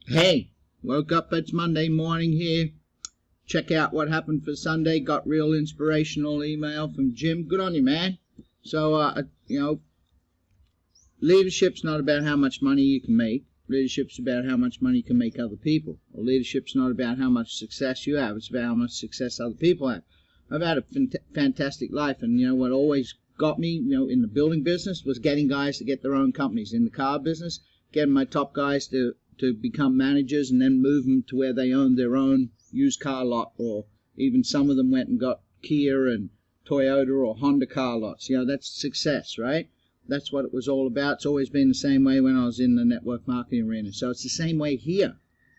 Hey, woke up, it's Monday morning here. Check out what happened for Sunday. Got real inspirational email from Jim. Good on you, man. So, leadership's not about how much money you can make. Leadership's about how much money you can make other people. Or leadership's not about how much success you have. It's about how much success other people have. I've had a fantastic life, and what always got me, in the building business was getting guys to get their own companies. In the car business, getting my top guys to become managers and then move them to where they own their own used car lot, or even some of them went and got Kia and Toyota or Honda car lots. That's success, right? That's what it was all about. It's always been the same way when I was in the network marketing arena. So it's the same way here.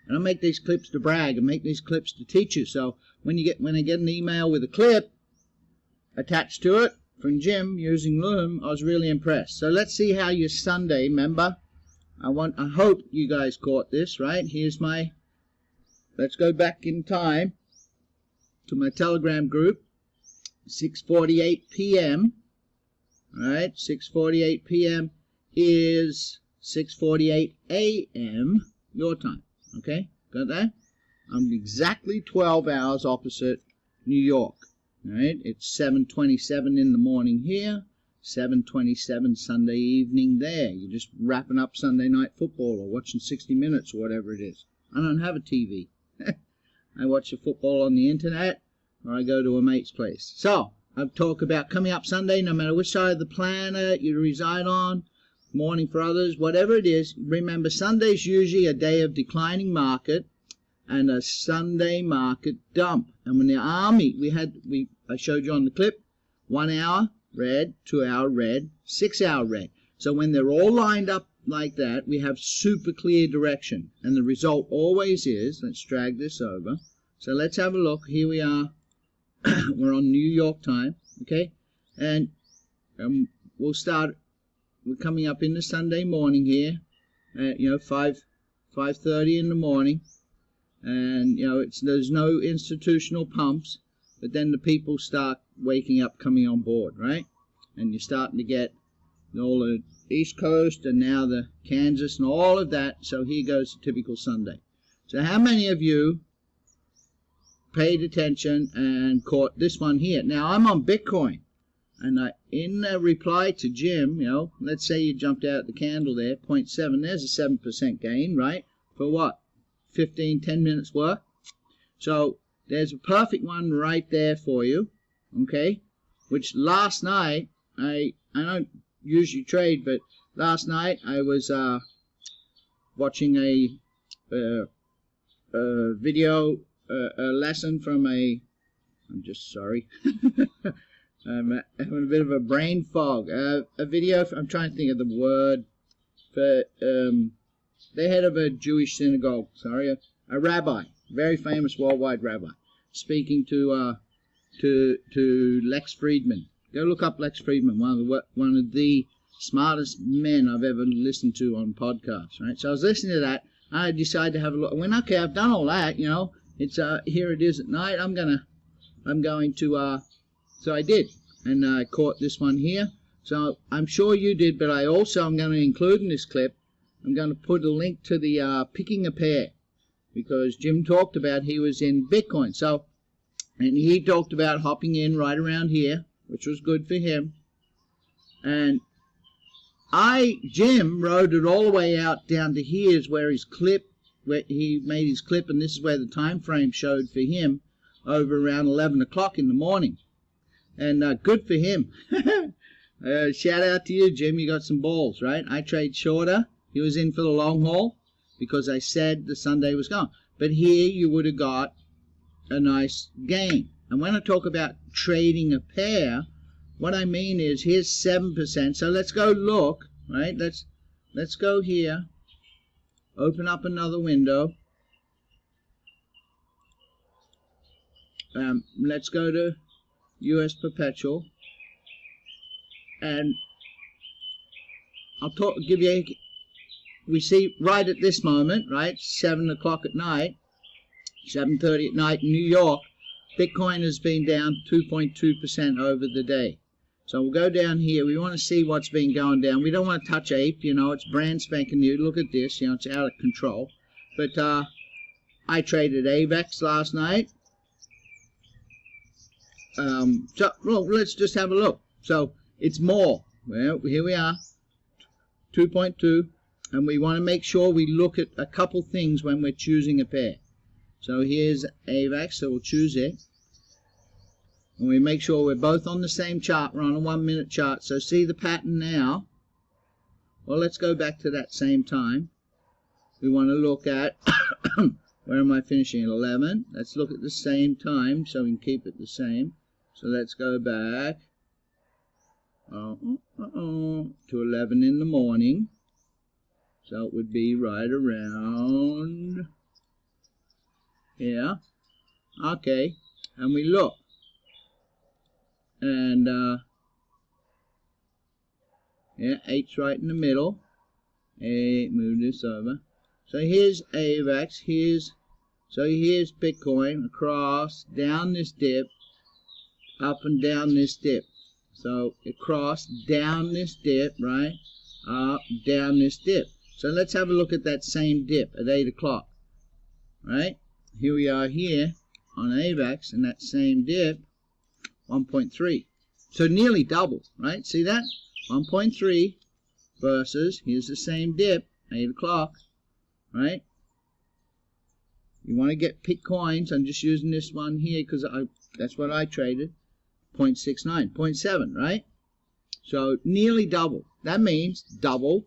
And I make these clips to brag and make these clips to teach you. So when I get an email with a clip attached to it from Jim using Loom, I was really impressed. So let's see how your Sunday, remember? I hope you guys caught this, right? Let's go back in time to my Telegram group, 6:48 p.m. All right, 6:48 p.m. is 6:48 a.m. your time. Okay, got that? I'm exactly 12 hours opposite New York. All right, it's 7:27 in the morning here. 7:27 Sunday evening there. You're just wrapping up Sunday night football or watching 60 Minutes or whatever it is. I don't have a TV. I watch the football on the internet, or I go to a mate's place. So I've talked about coming up Sunday, no matter which side of the planet you reside on, morning for others, whatever it is. Remember, Sunday's usually a day of declining market and a Sunday market dump. And when the army, I showed you on the clip, 1 hour red, 2 hour red, 6 hour red. So when they're all lined up like that, we have super clear direction. And the result always is, let's drag this over. So let's have a look. Here we are. We're on New York time, okay? And we'll start. We're coming up in the Sunday morning here, at 5:30 in the morning, and there's no institutional pumps, but then the people start waking up, coming on board, right? And you're starting to get all the East Coast and now the Kansas and all of that. So here goes a typical Sunday. So how many of you paid attention and caught this one here? Now I'm on Bitcoin, and in a reply to Jim, let's say you jumped out the candle there, 0.7, there's a 7% gain, right? For what? 10 minutes work. So there's a perfect one right there for you, okay? Which last night, I don't usually trade, but last night I was watching a video, a lesson from I'm just sorry. I'm having a bit of a brain fog. A video, I'm trying to think of the word, for the head of a Jewish synagogue, a rabbi, very famous worldwide rabbi, speaking to Lex Friedman. Go look up Lex Friedman, one of the smartest men I've ever listened to on podcasts, right? So I was listening to that, and I decided to have a look. I went, okay, I've done all that, it's here it is at night. I'm going to so I did, and I caught this one here. So I'm sure you did, but I'm going to include in this clip, I'm going to put a link to the picking a pair, because Jim talked about he was in Bitcoin. So, and he talked about hopping in right around here, which was good for him. And Jim rode it all the way out down to here is where he made his clip, and this is where the time frame showed for him, over around 11 o'clock in the morning. And good for him. Shout out to you, Jim. You got some balls, right? I trade shorter. He was in for the long haul because I said the Sunday was gone. But here you would have got a nice gain. And when I talk about trading a pair, what I mean is here's 7%. So let's go look, right? Let's go here. Open up another window. Let's go to US Perpetual, and we see right at this moment, right, 7 o'clock at night, 7:30 at night in New York, Bitcoin has been down 2.2% over the day. So we'll go down here. We want to see what's been going down. We don't want to touch ape, it's brand spanking new. Look at this, it's out of control. But I traded AVAX last night. So well, let's just have a look. So it's more. Well, here we are, 2.2, and we want to make sure we look at a couple things when we're choosing a pair. So here's AVAX, so we'll choose it. And we make sure we're both on the same chart. We're on a 1 minute chart. So see the pattern now. Well, let's go back to that same time. We want to look at, where am I finishing? At 11. Let's look at the same time so we can keep it the same. So let's go back to 11 in the morning. So it would be right around here. Okay. And we look. And yeah, 8's right in the middle. 8, move this over. So here's AVAX, so here's Bitcoin across, down this dip, up and down this dip. So across, down this dip, right? Up, down this dip. So let's have a look at that same dip at 8 o'clock. Right? Here we are here on AVAX, and that same dip, 1.3. So nearly double, right? See that? 1.3 versus, here's the same dip, 8 o'clock, right? You want to pick coins. I'm just using this one here because that's what I traded. 0.69, 0.7, right? So nearly double. That means double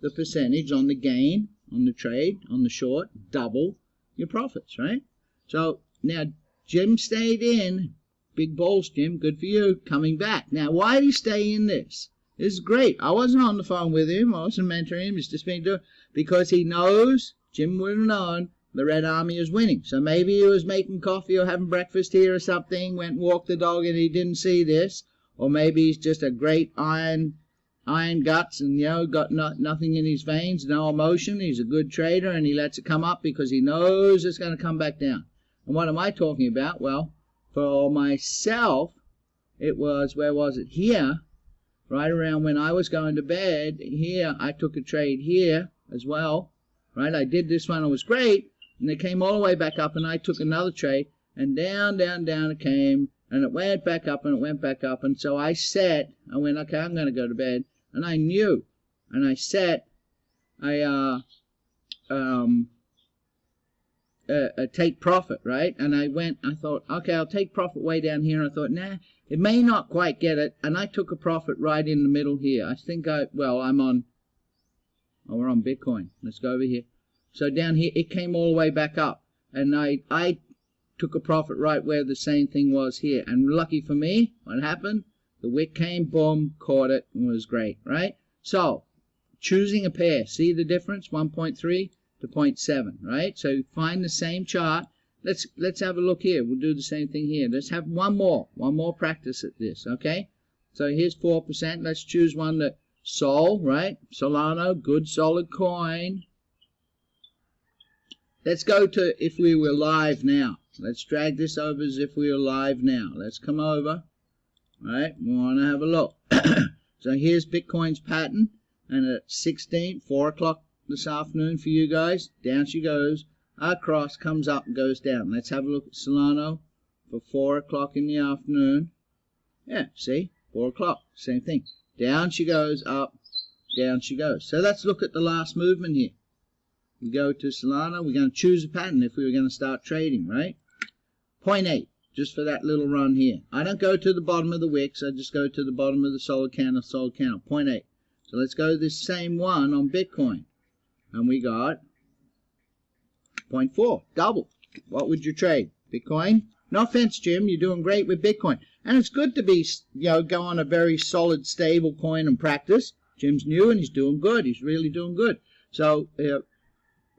the percentage on the gain, on the trade, on the short, double your profits, right? So now Jim stayed in. Big balls, Jim. Good for you. Coming back. Now, why did he stay in this? This is great. I wasn't on the phone with him. I wasn't mentoring him. It's just been doing because he knows, Jim would have known, the Red Army is winning. So maybe he was making coffee or having breakfast here or something, went and walked the dog and he didn't see this. Or maybe he's just a great iron guts and, you know, got nothing in his veins, no emotion. He's a good trader and he lets it come up because he knows it's going to come back down. And what am I talking about? Well, for myself, it was, where was it? Here, right around when I was going to bed. Here, I took a trade here as well, right? I did this one, it was great, and it came all the way back up, and I took another trade, and down, down, down it came, and it went back up, and it went back up, and so I went, okay, I'm going to go to bed, and I knew, and I take profit, right? And I thought, okay, I'll take profit way down here. And I thought, nah, it may not quite get it. And I took a profit right in the middle here. I think we're on Bitcoin. Let's go over here. So down here, it came all the way back up. And I took a profit right where the same thing was here. And lucky for me, what happened? The wick came, boom, caught it, and was great, right? So, choosing a pair. See the difference? 1.3. to 0.7, right? So find the same chart. Let's have a look here. We'll do the same thing here. Let's have one more practice at this, okay? So here's 4%. Let's choose one that Sol, right? Solano, good solid coin. Let's go to if we were live now. Let's drag this over as if we were live now. Let's come over, right? We want to have a look. So here's Bitcoin's pattern, and at 4 o'clock this afternoon for you guys, down she goes, across, comes up and goes down. Let's have a look at Solano for 4 o'clock in the afternoon. Yeah, see, 4 o'clock, same thing. Down she goes, up, down she goes. So let's look at the last movement here. We go to Solano, we're going to choose a pattern if we were going to start trading, right? 0.8, just for that little run here. I don't go to the bottom of the wicks, I just go to the bottom of the solid candle, 0.8. So let's go to this same one on Bitcoin. And we got 0.4, double. What would you trade? Bitcoin? No offense, Jim, you're doing great with Bitcoin. And it's good to be, go on a very solid, stable coin and practice. Jim's new and he's doing good. He's really doing good. So,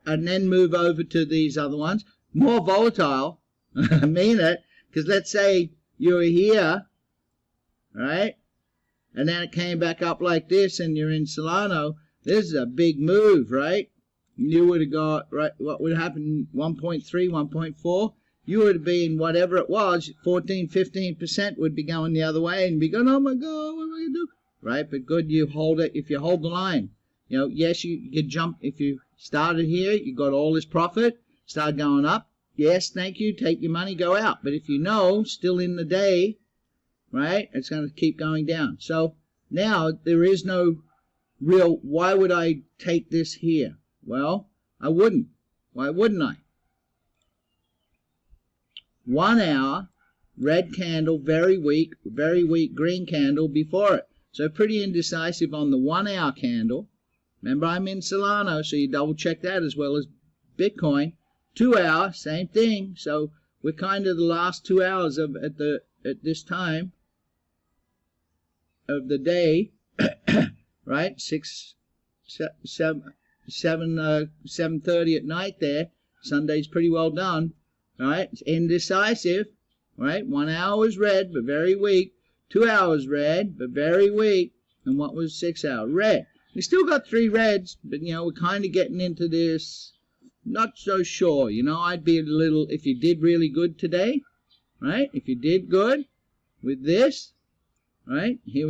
and then move over to these other ones. More volatile. I mean it. Because let's say you're here, right? And then it came back up like this and you're in Solano. This is a big move, right? You would have got, right, what would happen, 1.3, 1.4? You would have been, whatever it was, 14, 15% would be going the other way and be going, oh my God, what am I going to do? Right, but good you hold it, if you hold the line. Yes, you jump, if you Started here, you got all this profit, started going up. Yes, thank you, take your money, go out. But if you know, still in the day, right, it's going to keep going down. So now there is no real, why would I take this here? Well, I wouldn't. Why wouldn't I? 1 hour, red candle, very weak green candle before it. So pretty indecisive on the 1 hour candle. Remember, I'm in Solano, so you double check that as well as Bitcoin. 2 hour, same thing. So we're kind of the last 2 hours of at this time of the day, right? 7:30 at night there. Sunday's pretty well done. All right, it's indecisive. Right, 1 hour was red but very weak. 2 hours red but very weak. And what was 6 hours? Red. We still got 3 reds, but we're kind of getting into this. Not so sure. I'd be a little, if you did really good today, right? If you did good with this, right? Here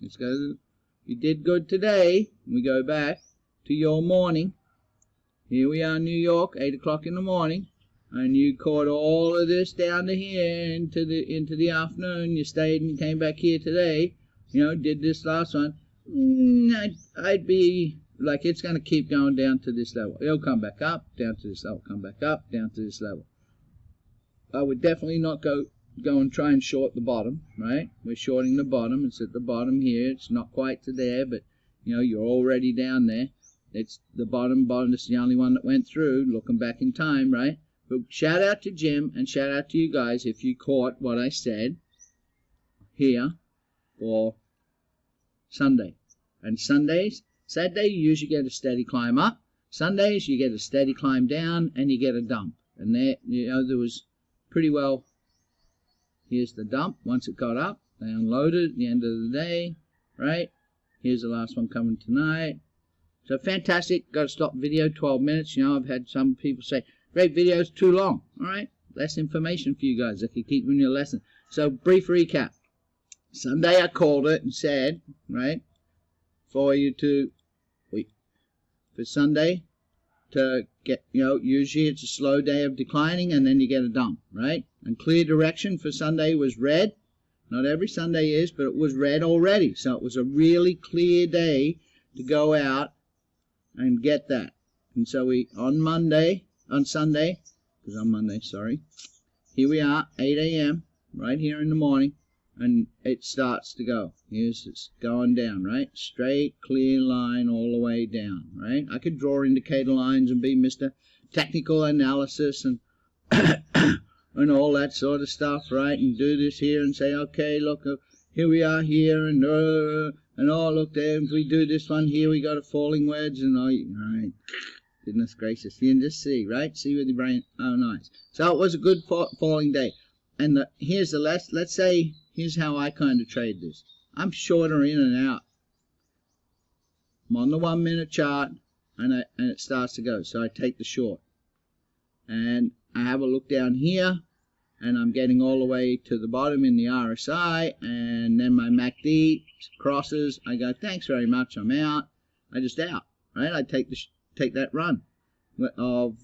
let's go. You did good today. We go back to your morning. Here we are in New York, 8 o'clock in the morning, and you caught all of this down to here into the afternoon. You stayed and came back here today. Did this last one. I'd be like, it's going to keep going down to this level. It'll come back up, down to this level, come back up, down to this level. I would definitely not go and try and short the bottom, right? We're shorting the bottom. It's at the bottom here. It's not quite to there, but you're already down there. It's the bottom. It's the only one that went through, looking back in time, right? But shout out to Jim and shout out to you guys if you caught what I said here for Sunday. And Saturday you usually get a steady climb up. Sundays you get a steady climb down and you get a dump. And there, there was pretty well, here's the dump. Once it got up, they unloaded at the end of the day, right? Here's the last one coming tonight. So fantastic. Got to stop video, 12 minutes. I've had some people say, great videos, too long. All right, less information for you guys. I could keep you in your lesson. So brief recap. Sunday I called it and said, right, for Sunday to get, usually it's a slow day of declining and then you get a dump, right? And clear direction for Sunday was red. Not every Sunday is, but it was red already. So it was a really clear day to go out and get that. And so on Sunday, here we are, 8 a.m., right here in the morning, and it starts to go. It's going down, right? Straight, clear line all the way down, right? I could draw indicator lines and be Mr. Technical Analysis and and all that sort of stuff, right? And do this here and say, okay, look, here we are here, and look there, if we do this one here, we got a falling wedge, and all right, goodness gracious, you can just see, right? See with your brain, oh nice. So it was a good falling day. And here's the let's say, here's how I kind of trade this. I'm shorter in and out. I'm on the 1 minute chart, and it starts to go, so I take the short. And I have a look down here, and I'm getting all the way to the bottom in the RSI, and then my MACD crosses. I go, thanks very much, I'm out. I just out, right? I take that run of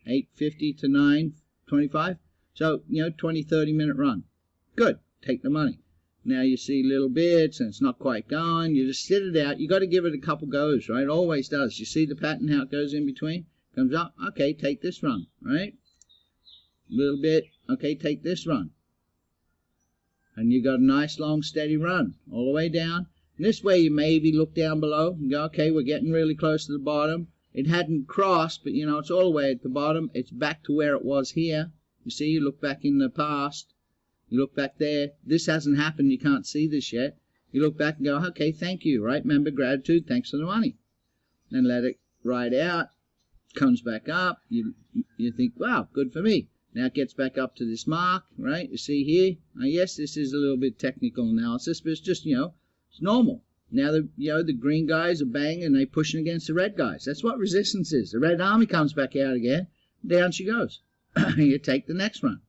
8:50 to 9:25. So 20-30 minute run. Good. Take the money. Now you see little bits, and it's not quite gone. You just sit it out. You got to give it a couple goes, right? Always does. You see the pattern how it goes in between. Comes up. Okay, take this run, right? Little bit. Okay, take this run. And you got a nice long steady run all the way down. And this way you maybe look down below and go, okay, we're getting really close to the bottom. It hadn't crossed, but it's all the way at the bottom. It's back to where it was here. You see, you look back in the past. You look back there. This hasn't happened. You can't see this yet. You look back and go, okay, thank you, right? Remember, gratitude, thanks for the money. Then let it ride out. Comes back up. You think, wow, good for me. Now it gets back up to this mark, right? You see here. Yes, this is a little bit technical analysis, but it's just, it's normal. Now the green guys are banging and they're pushing against the red guys. That's what resistance is. The red army comes back out again. Down she goes. You take the next run.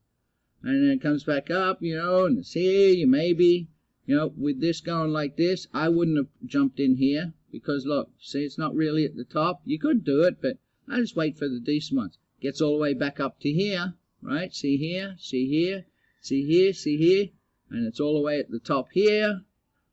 And then it comes back up, and it's here. You maybe, with this going like this, I wouldn't have jumped in here because look, see, it's not really at the top. You could do it, but I just wait for the decent ones. Gets all the way back up to here, right? See here, see here, see here, see here, and it's all the way at the top here,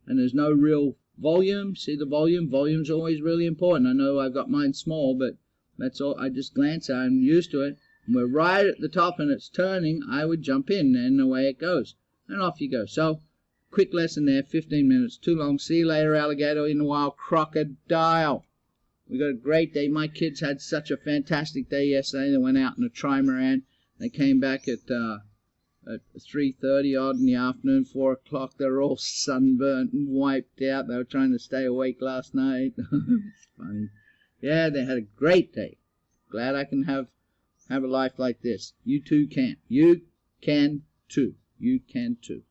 and there's no real volume. See the volume? Volume's always really important. I know I've got mine small, but that's all. I just glance at it. I'm used to it. When we're right at the top and it's turning, I would jump in, and away it goes. And off you go. So, quick lesson there, 15 minutes. Too long. See you later, alligator in the wild. Crocodile. We got a great day. My kids had such a fantastic day yesterday. They went out in a trimaran. They came back at 3:30 odd in the afternoon, 4 o'clock. They were all sunburnt and wiped out. They were trying to stay awake last night. It's funny. Yeah, they had a great day. Glad I can have a life like this. You too can. You can too. You can too.